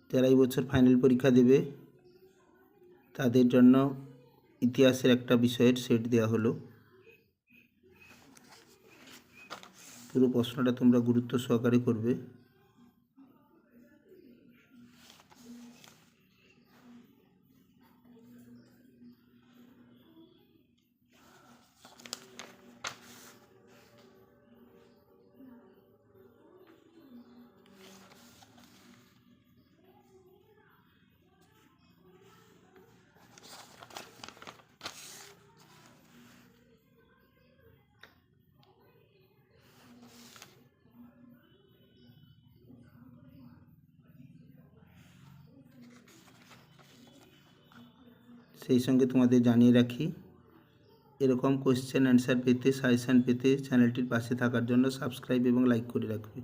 যারা এই বছর ফাইনাল পরীক্ষা দেবে তাদের জন্য ইতিহাসের একটা বিষয়ের সেট দেওয়া হলো। পুরো প্রশ্নটা তোমরা গুরুত্ব সহকারে করবে। সেই সঙ্গে তোমাদের জানিয়ে রাখি, এরকম কোয়েশ্চেন অ্যান্সার পেতে, সাজেশান পেতে চ্যানেলটির পাশে থাকার জন্য সাবস্ক্রাইব এবং লাইক করে রাখবে।